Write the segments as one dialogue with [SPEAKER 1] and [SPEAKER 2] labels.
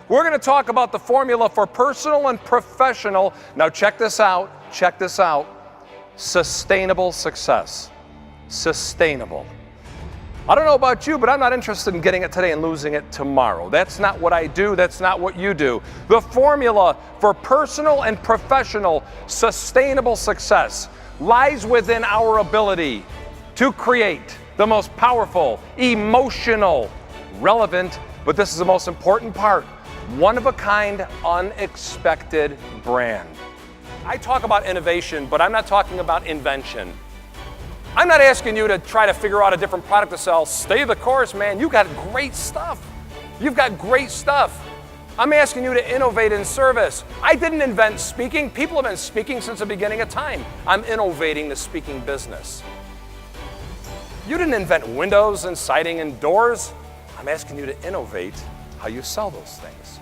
[SPEAKER 1] We're going to talk about the formula for personal and professional. Now check this out. Check this out. Sustainable success. Sustainable. I don't know about you, but I'm not interested in getting it today and losing it tomorrow. That's not what I do. That's not what you do. The formula for personal and professional sustainable success lies within our ability to create the most powerful, emotional, relevant, but this is the most important part, one-of-a-kind, unexpected brand. I talk about innovation, but I'm not talking about invention. I'm not asking you to try to figure out a different product to sell. Stay the course, man. You got great stuff. You've got great stuff. I'm asking you to innovate in service. I didn't invent speaking. People have been speaking since the beginning of time. I'm innovating the speaking business. You didn't invent windows and siding and doors. I'm asking you to innovate how you sell those things.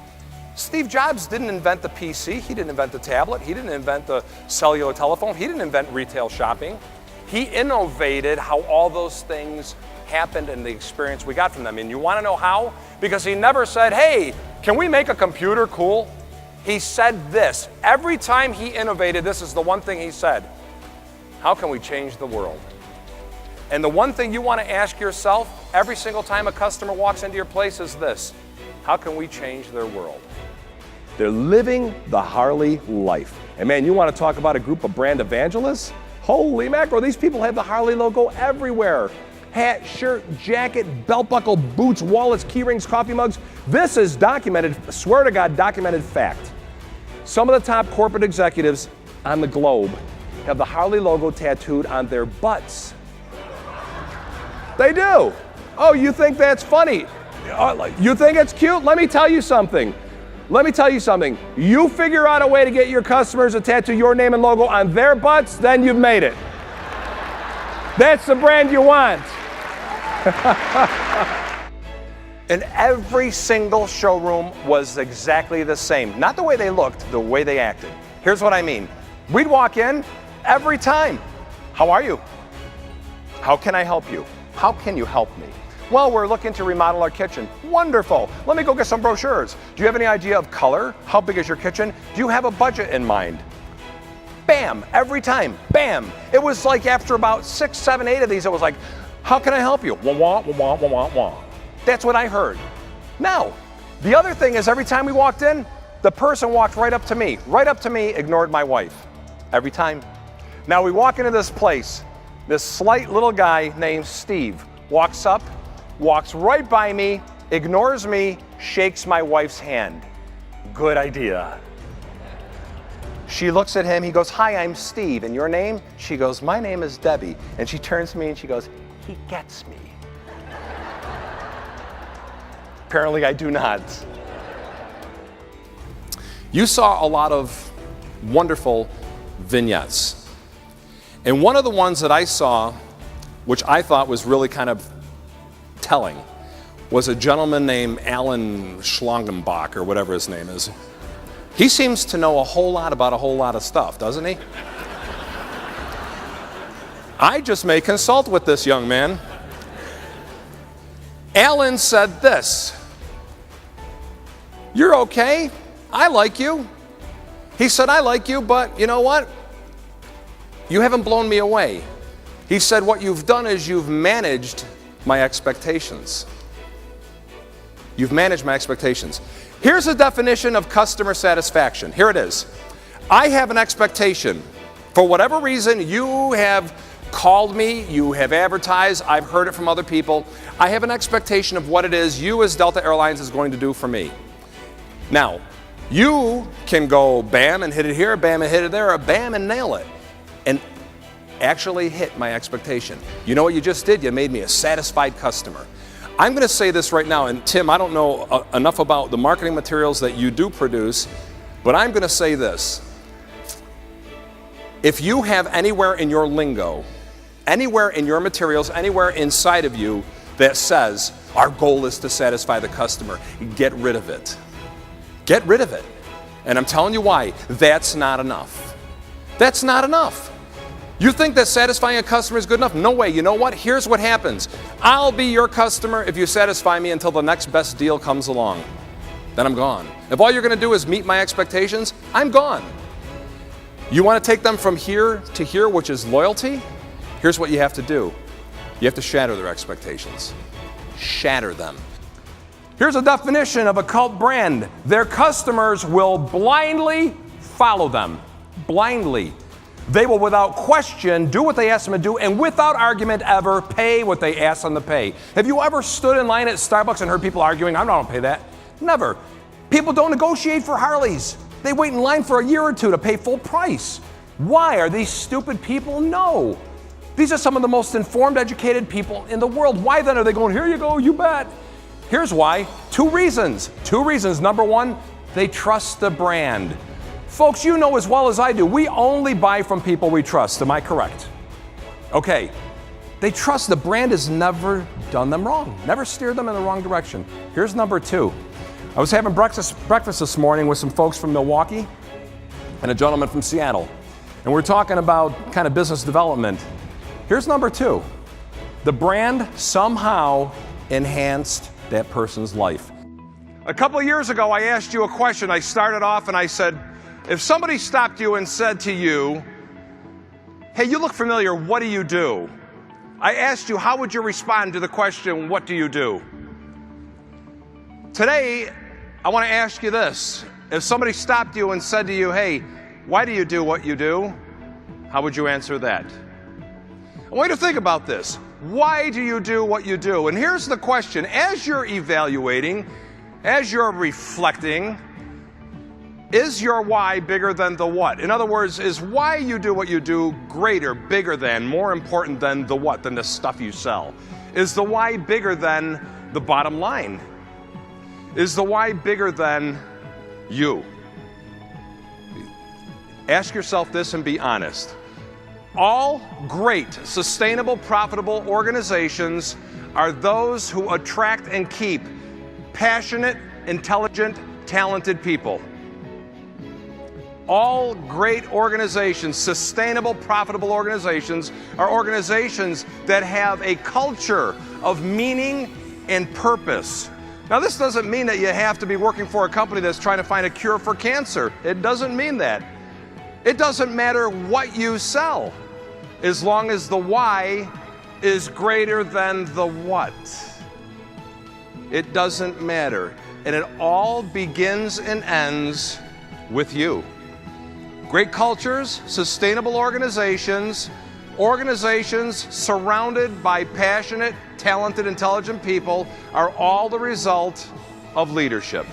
[SPEAKER 1] Steve Jobs didn't invent the PC. He didn't invent the tablet. He didn't invent the cellular telephone. He didn't invent retail shopping. He innovated how all those things happened and the experience we got from them. And you want to know how? Because he never said, hey, can we make a computer cool? He said this. Every time he innovated, this is the one thing he said. How can we change the world? And the one thing you want to ask yourself every single time a customer walks into your place is this. How can we change their world? They're living the Harley life. And man, you want to talk about a group of brand evangelists? Holy mackerel, these people have the Harley logo everywhere. Hat, shirt, jacket, belt buckle, boots, wallets, key rings, coffee mugs. This is documented, swear to God, documented fact. Some of the top corporate executives on the globe have the Harley logo tattooed on their butts. They do. Oh, you think that's funny? You think it's cute? Let me tell you something. You figure out a way to get your customers to tattoo your name and logo on their butts, then you've made it. That's the brand you want. And every single showroom was exactly the same. Not the way they looked, the way they acted. Here's what I mean. We'd walk in every time. How are you? How can I help you? How can you help me? Well, we're looking to remodel our kitchen. Wonderful. Let me go get some brochures. Do you have any idea of color? How big is your kitchen? Do you have a budget in mind? Bam, every time, bam. It was like after about 6, 7, 8 of these, it was like, how can I help you? Wah, wah, wah, wah, wah, wah. That's what I heard. Now, the other thing is every time we walked in, the person walked right up to me, ignored my wife. Every time. Now we walk into this place, this slight little guy named Steve walks up, walks right by me, ignores me, shakes my wife's hand. Good idea. She looks at him, he goes, hi, I'm Steve, and your name? She goes, my name is Debbie. And she turns to me and she goes, he gets me. Apparently I do not. You saw a lot of wonderful vignettes. And one of the ones that I saw, which I thought was really kind of telling, was a gentleman named Alan Schlangenbach, or whatever his name is. He seems to know a whole lot about a whole lot of stuff, doesn't he? I just may consult with this young man. Alan said this, you're okay, I like you. He said, I like you, but you know what? You haven't blown me away. He said, what you've done is you've managed my expectations. You've managed my expectations. Here's a definition of customer satisfaction. Here it is. I have an expectation. For whatever reason, you have called me, you have advertised, I've heard it from other people. I have an expectation of what it is you as Delta Airlines is going to do for me. Now, you can go bam and hit it here, bam and hit it there, or bam and nail it. And actually hit my expectation. You know what you just did? You made me a satisfied customer. I'm going to say this right now, and Tim, I don't know enough about the marketing materials that you do produce, but I'm going to say this. If you have anywhere in your lingo, anywhere in your materials, anywhere inside of you that says, our goal is to satisfy the customer, get rid of it. Get rid of it. And I'm telling you why. That's not enough. That's not enough. You think that satisfying a customer is good enough? No way. You know what? Here's what happens. I'll be your customer if you satisfy me until the next best deal comes along. then I'm gone. If all you're going to do is meet my expectations, I'm gone. You want to take them from here to here, which is loyalty? Here's what you have to do. You have to shatter their expectations. Shatter them. Here's a definition of a cult brand. Their customers will blindly follow them. Blindly. They will without question do what they ask them to do, and without argument ever pay what they ask them to pay. Have you ever stood in line at Starbucks and heard people arguing, I'm not going to pay that? Never. People don't negotiate for Harleys. They wait in line for a year or two to pay full price. Why? Are these stupid people? No. These are some of the most informed, educated people in the world. Why then are they going, here you go, you bet? Here's why. Two reasons. Number one, they trust the brand. Folks, you know as well as I do, we only buy from people we trust. Am I correct? Okay. They trust the brand has never done them wrong, never steered them in the wrong direction. Here's number two. I was having breakfast this morning with some folks from Milwaukee and a gentleman from Seattle. And we're talking about kind of business development. Here's number two. The brand somehow enhanced that person's life. A couple of years ago, I asked you a question. I started off and I said, if somebody stopped you and said to you, hey, you look familiar, what do you do? I asked you, how would you respond to the question, what do you do? Today, I want to ask you this. If somebody stopped you and said to you, hey, why do you do what you do? How would you answer that? I want you to think about this. Why do you do what you do? And here's the question. As you're evaluating, as you're reflecting, is your why bigger than the what? In other words, is why you do what you do greater, bigger than, more important than the what, than the stuff you sell? Is the why bigger than the bottom line? Is the why bigger than you? Ask yourself this and be honest. All great, sustainable, profitable organizations are those who attract and keep passionate, intelligent, talented people. All great organizations, sustainable, profitable organizations, are organizations that have a culture of meaning and purpose. Now, this doesn't mean that you have to be working for a company that's trying to find a cure for cancer. It doesn't mean that. It doesn't matter what you sell, as long as the why is greater than the what. It doesn't matter. And it all begins and ends with you. Great cultures, sustainable organizations, organizations surrounded by passionate, talented, intelligent people are all the result of leadership.